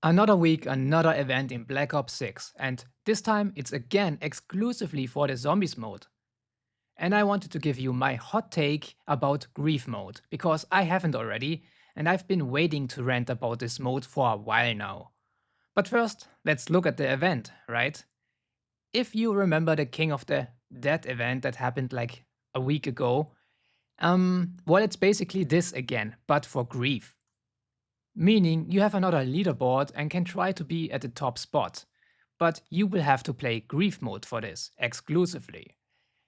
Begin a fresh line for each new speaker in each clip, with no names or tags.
Another week, another event in Black Ops 6, and this time it's again exclusively for the Zombies mode. And I wanted to give you my hot take about Grief mode, because I haven't already, and I've been waiting to rant about this mode for a while now. But first, let's look at the event, right? If you remember the King of the Dead event that happened like a week ago, well, it's basically this again, but for Grief. Meaning you have another leaderboard and can try to be at the top spot. But you will have to play Grief mode for this, exclusively.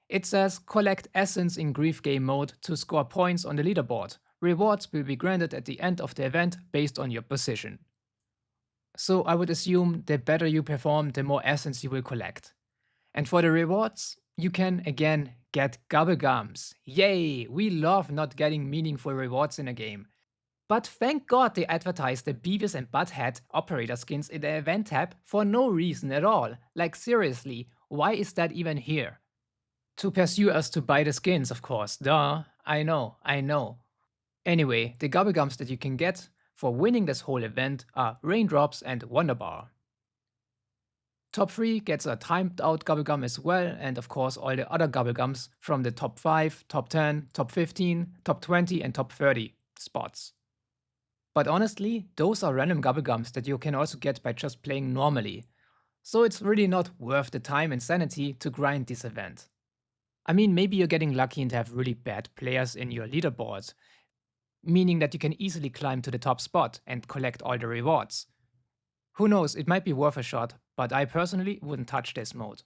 It says collect essence in Grief game mode to score points on the leaderboard. Rewards will be granted at the end of the event based on your position. So I would assume the better you perform, the more essence you will collect. And for the rewards, you can again get Gobblegums. Yay! We love not getting meaningful rewards in a game. But thank God they advertised the Beavis and Butthead operator skins in the event tab for no reason at all. Like seriously, why is that even here? To pursue us to buy the skins, of course. Duh. I know. Anyway, the Gobblegums that you can get for winning this whole event are Raindrops and Wonderbar. Top 3 gets a timed out Gobblegum as well, and of course all the other Gobblegums from the top 5, top 10, top 15, top 20 and top 30 spots. But honestly, those are random Gobblegums that you can also get by just playing normally. So it's really not worth the time and sanity to grind this event. I mean, maybe you're getting lucky and have really bad players in your leaderboard, meaning that you can easily climb to the top spot and collect all the rewards. Who knows, it might be worth a shot, but I personally wouldn't touch this mode.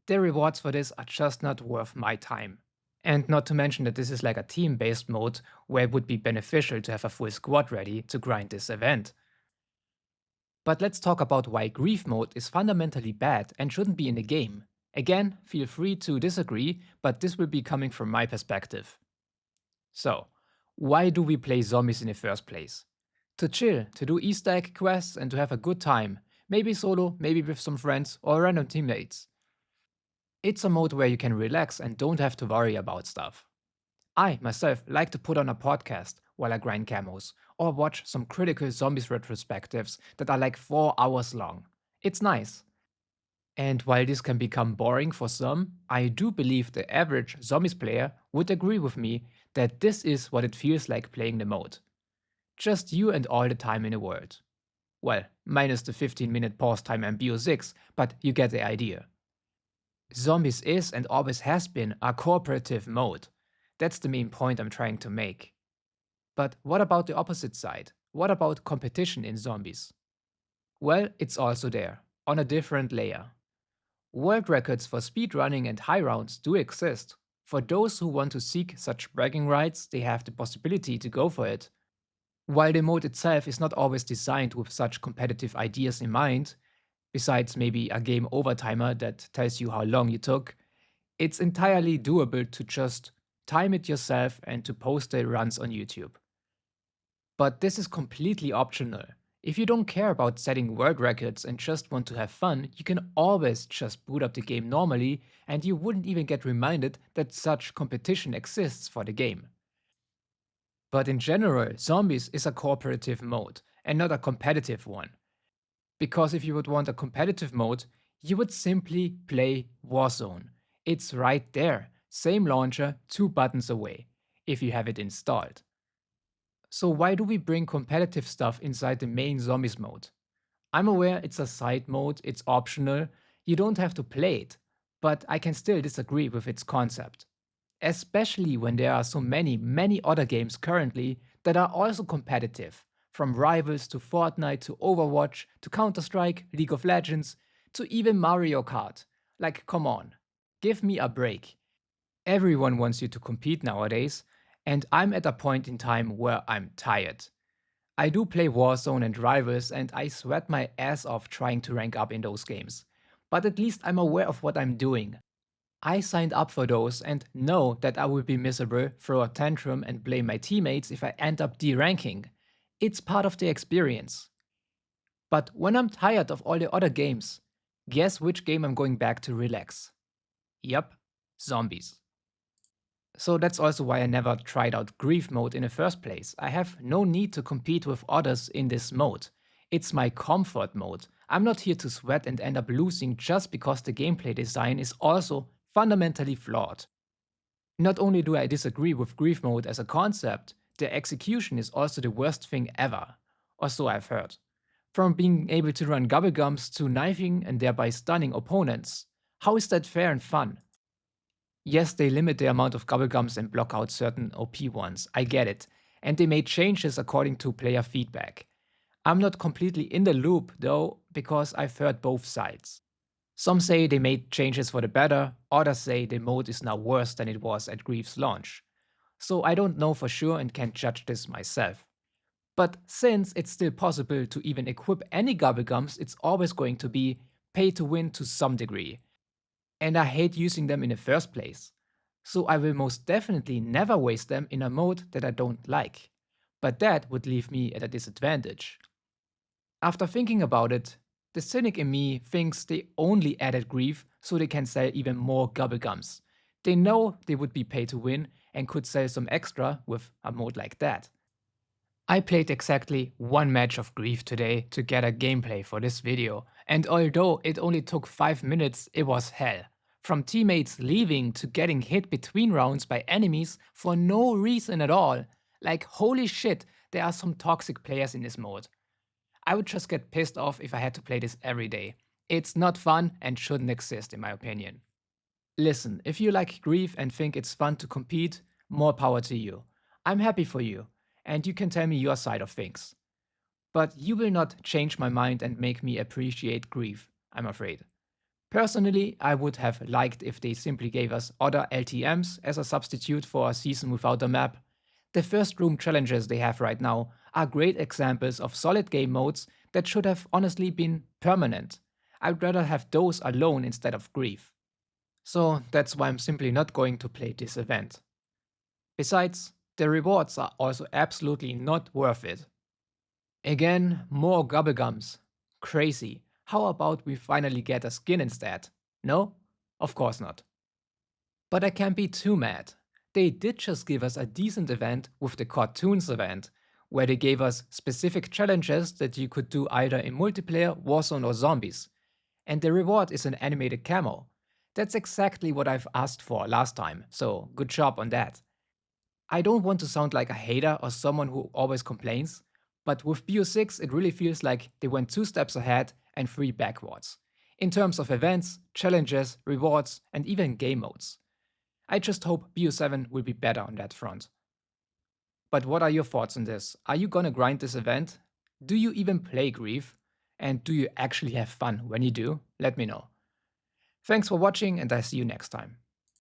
The rewards for this are just not worth my time. And not to mention that this is like a team-based mode where it would be beneficial to have a full squad ready to grind this event. But let's talk about why Grief mode is fundamentally bad and shouldn't be in the game. Again, feel free to disagree, but this will be coming from my perspective. So, why do we play zombies in the first place? To chill, to do Easter egg quests and to have a good time, maybe solo, maybe with some friends or random teammates. It's a mode where you can relax and don't have to worry about stuff. I, myself, like to put on a podcast while I grind camos, or watch some critical zombies retrospectives that are like 4 hours long. It's nice. And while this can become boring for some, I do believe the average zombies player would agree with me that this is what it feels like playing the mode. Just you and all the time in the world. Well, minus the 15-minute pause time and BO6, but you get the idea. Zombies is and always has been a cooperative mode. That's the main point I'm trying to make. But what about the opposite side? What about competition in zombies? Well, it's also there, on a different layer. World records for speedrunning and high rounds do exist. For those who want to seek such bragging rights, they have the possibility to go for it. While the mode itself is not always designed with such competitive ideas in mind, besides maybe a game over timer that tells you how long you took, it's entirely doable to just time it yourself and to post the runs on YouTube. But this is completely optional. If you don't care about setting world records and just want to have fun, you can always just boot up the game normally and you wouldn't even get reminded that such competition exists for the game. But in general, Zombies is a cooperative mode and not a competitive one. Because if you would want a competitive mode, you would simply play Warzone. It's right there, same launcher, 2 buttons away, if you have it installed. So why do we bring competitive stuff inside the main Zombies mode? I'm aware it's a side mode, it's optional, you don't have to play it, but I can still disagree with its concept. Especially when there are so many other games currently that are also competitive, from Rivals to Fortnite to Overwatch to Counter-Strike, League of Legends, to even Mario Kart. Like, come on, give me a break. Everyone wants you to compete nowadays, and I'm at a point in time where I'm tired. I do play Warzone and Rivals and I sweat my ass off trying to rank up in those games. But at least I'm aware of what I'm doing. I signed up for those and know that I will be miserable, throw a tantrum and blame my teammates if I end up deranking. It's part of the experience. But when I'm tired of all the other games, guess which game I'm going back to relax? Yup, zombies. So that's also why I never tried out Grief mode in the first place. I have no need to compete with others in this mode. It's my comfort mode. I'm not here to sweat and end up losing just because the gameplay design is also fundamentally flawed. Not only do I disagree with Grief mode as a concept, the execution is also the worst thing ever. Or so I've heard. From being able to run Gobblegums to knifing and thereby stunning opponents. How is that fair and fun? Yes, they limit the amount of Gobblegums and block out certain OP ones, I get it. And they made changes according to player feedback. I'm not completely in the loop though, because I've heard both sides. Some say they made changes for the better, others say the mode is now worse than it was at Grief's launch. So I don't know for sure and can't judge this myself. But since it's still possible to even equip any Gobblegums, it's always going to be pay to win to some degree. And I hate using them in the first place. So I will most definitely never waste them in a mode that I don't like. But that would leave me at a disadvantage. After thinking about it, the cynic in me thinks they only added Grief so they can sell even more Gobblegums. They know they would be pay to win and could sell some extra with a mode like that. I played exactly one match of Grief today to get a gameplay for this video, and although it only took 5 minutes, it was hell. From teammates leaving to getting hit between rounds by enemies for no reason at all. Like holy shit, there are some toxic players in this mode. I would just get pissed off if I had to play this every day. It's not fun and shouldn't exist in my opinion. Listen, if you like Grief and think it's fun to compete, more power to you. I'm happy for you, and you can tell me your side of things. But you will not change my mind and make me appreciate Grief, I'm afraid. Personally, I would have liked if they simply gave us other LTMs as a substitute for a season without a map. The first room challenges they have right now are great examples of solid game modes that should have honestly been permanent. I'd rather have those alone instead of Grief. So that's why I'm simply not going to play this event. Besides, the rewards are also absolutely not worth it. Again, more Gobblegums. Crazy. How about we finally get a skin instead? No? Of course not. But I can't be too mad. They did just give us a decent event with the Cartoons event, where they gave us specific challenges that you could do either in multiplayer, Warzone or Zombies. And the reward is an animated camo. That's exactly what I've asked for last time, so good job on that. I don't want to sound like a hater or someone who always complains, but with BO6 it really feels like they went 2 steps ahead and 3 backwards. In terms of events, challenges, rewards, and even game modes. I just hope BO7 will be better on that front. But what are your thoughts on this? Are you gonna grind this event? Do you even play Grief? And do you actually have fun when you do? Let me know. Thanks for watching and I see you next time.